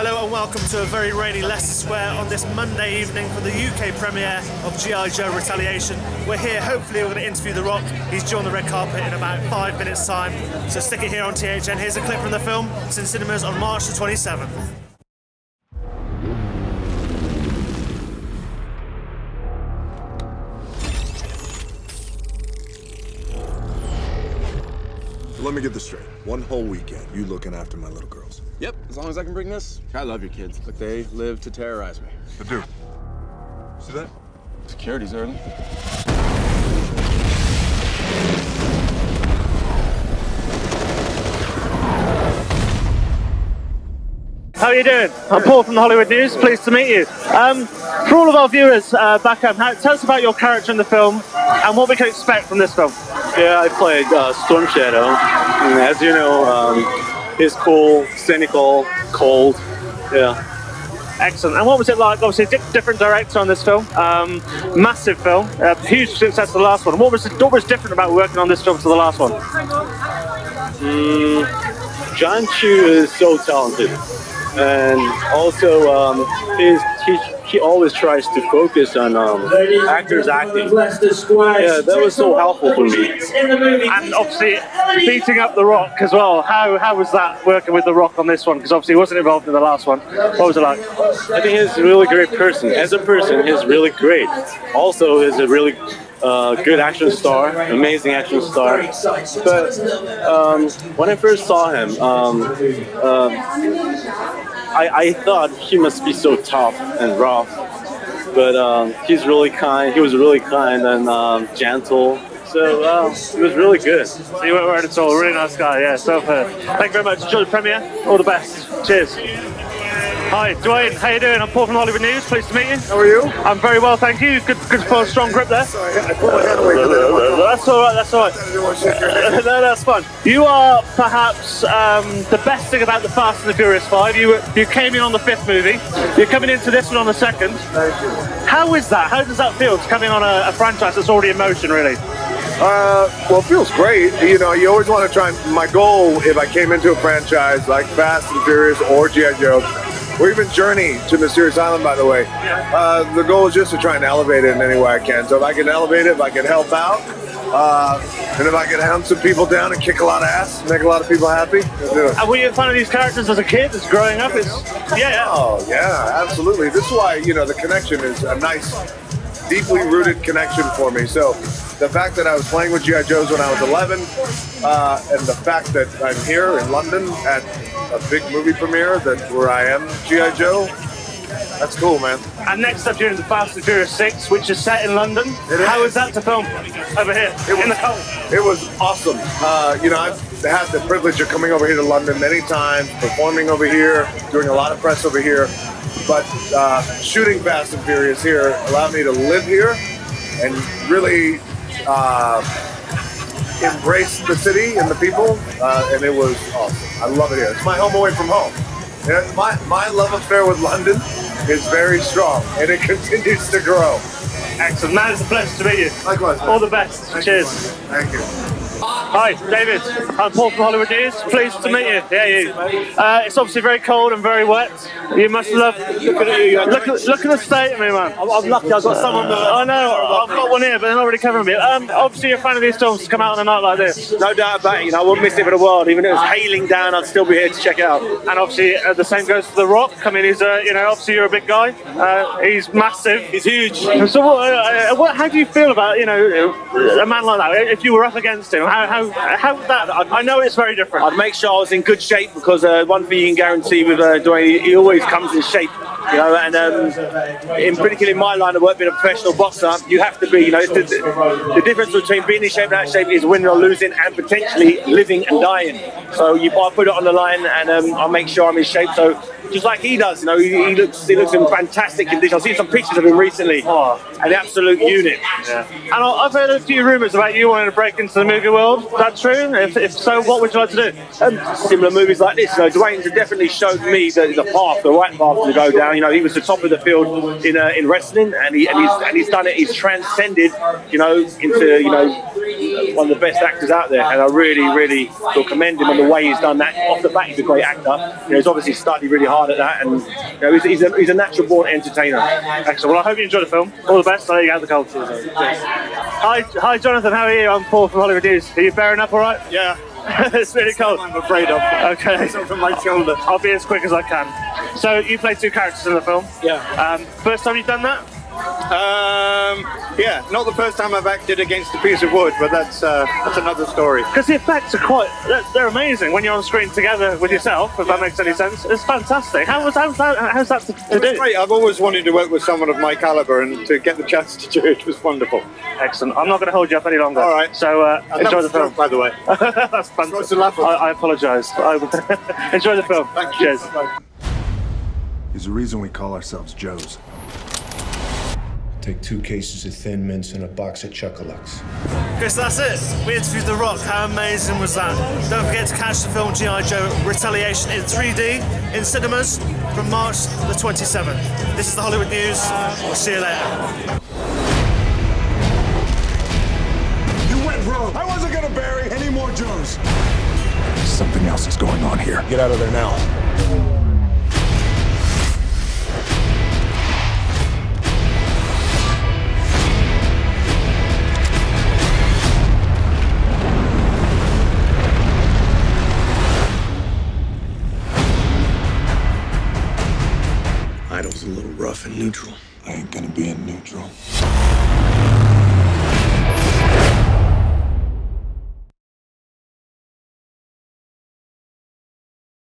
Hello and welcome to a very rainy Leicester Square on this Monday evening for the UK premiere of GI JOE Retaliation. We're here, hopefully we're going to interview The Rock. He's due on the red carpet in about 5 minutes time, so stick it here on THN. Here's a clip from the film. It's in cinemas on March the 27th. Let me get this straight. One whole weekend, you looking after my little girls. Yep, as long as I can bring this. I love your kids, but they live to terrorize me. I do. See that? Security's early. How are you doing? I'm Paul from the Hollywood News. Pleased to meet you. For all of our viewers back home, tell us about your character in the film and what we can expect from this film. Yeah, I played Storm Shadow. And as you know, he's cool, cynical, cold. Yeah. Excellent. And what was it like? Obviously, different director on this film. Massive film. Huge success to the last one. What was different about working on this film to the last one? John Chu is so talented. And also, he always tries to focus on actors acting. Yeah, that was so helpful for me. And obviously, beating up The Rock as well. How was that working with The Rock on this one? Because obviously he wasn't involved in the last one. What was it like? I think he's a really great person. As a person, he's really great. Also, he's a really good action star, amazing action star. But when I first saw him, I thought he must be so tough and rough. But he's really kind. He was really kind and gentle. So it was really good. So you weren't worried at all. Really nice guy. Yeah. So thank you very much. Enjoy the premiere. All the best. Cheers. Hi, Dwayne. How you doing? I'm Paul from the Hollywood News. Pleased to meet you. How are you? I'm very well, thank you. Good for a strong grip there. Sorry, I put my hand away. That's all right. That's all right. No, that's fun. You are perhaps the best thing about the Fast and the Furious 5. You came in on the 5th movie. You're coming into this one on the 2nd. Thank you. How is that? How does that feel to come in on a franchise that's already in motion, really? Well, it feels great. You know, you always want to try. My goal, if I came into a franchise like Fast and Furious or GI Joe, or even Journey to Mysterious Island, by the way, the goal is just to try and elevate it in any way I can. So if I can elevate it, if I can help out, and if I can hunt some people down and kick a lot of ass, make a lot of people happy, I'll do it. And were you a fan of these characters as a kid, as growing up? Yeah. Oh, yeah, absolutely. This is why, you know, the connection is a nice, deeply rooted connection for me. So the fact that I was playing with GI Joes when I was 11, and the fact that I'm here in London at a big movie premiere where I am GI Joe, that's cool, man. And next up, you're in the Fast and Furious 6, which is set in London. How was that to film over here in the cold? It was awesome. You know, I've had the privilege of coming over here to London many times, performing over here, doing a lot of press over here. But shooting Fast and Furious here allowed me to live here and really embrace the city and the people, and it was awesome. I love it here. It's my home away from home. And my love affair with London is very strong, and it continues to grow. Excellent. Man, it's a pleasure to meet you. Likewise. All the best. Thank Cheers. You. Thank you. Hi, David. I'm Paul from Hollywood News. Pleased to meet you. Yeah, you. It's obviously very cold and very wet. You must love. Look at the state of me, man. I'm lucky I've got someone. I know. I've got one here, but they're not really covering me. Obviously, you're a fan of these films to come out on a night like this. No doubt about it. You know, I wouldn't miss it for the world. Even if it was hailing down, I'd still be here to check it out. And obviously, the same goes for The Rock. I mean, he's you know, obviously you're a big guy. He's massive. He's huge. So, how do you feel about, you know, a man like that? If you were up against him, how would that? I know it's very different. I'd make sure I was in good shape because one thing you can guarantee with Dwayne, he always comes in shape. You know, and in particularly in my line of work, being a professional boxer, you have to be. You know, the difference between being in shape and out of shape is winning or losing, and potentially living and dying. So I put it on the line, and I'll make sure I'm in shape. So just like he does, you know, he looks in fantastic condition. I've seen some pictures of him recently. An absolute unit. Yeah. And I've heard a few rumours about you wanting to break into the movie world. Is that true? If so, what would you like to do? Similar movies like this. You know, Dwayne's definitely showed me the path, the right path to go down. You know, he was the top of the field in wrestling, and he's done it. He's transcended, you know, into, you know, one of the best actors out there. And I really sort of commend him on the way he's done that. Off the bat, he's a great actor. You know, he's obviously studied really hard at that, and you know, he's a natural born entertainer. Excellent. Well, I hope you enjoy the film. All the best. I know you have the culture. Hi, Jonathan. How are you? I'm Paul from Hollywood News. Are you bearing up all right? Yeah. It's really cold. I'm afraid of. Okay. It's over my shoulder. I'll be as quick as I can. So you play two characters in the film. Yeah. First time you've done that? Yeah, not the first time I've acted against a piece of wood, but that's another story. Because the effects are they're amazing when you're on screen together with yourself, if that makes any sense. It's fantastic. How's that to It was do? great. I've always wanted to work with someone of my caliber, and to get the chance to do it was wonderful. Excellent. I'm not going to hold you up any longer. All right. So enjoy the film. By the way. That's fantastic. Supposed to laugh at. I apologise. Enjoy the film. Thank you. Cheers. There's a reason we call ourselves Joes. Take 2 cases of Thin Mints and a box of Chocolats. Okay, so that's it. We interviewed The Rock. How amazing was that? Don't forget to catch the film GI Joe Retaliation in 3D in cinemas from March the 27th. This is the Hollywood News. We'll see you later. You went rogue. I wasn't gonna bury any more Joes. Something else is going on here. Get out of there now. Idol's a little rough and neutral. I ain't gonna be in neutral.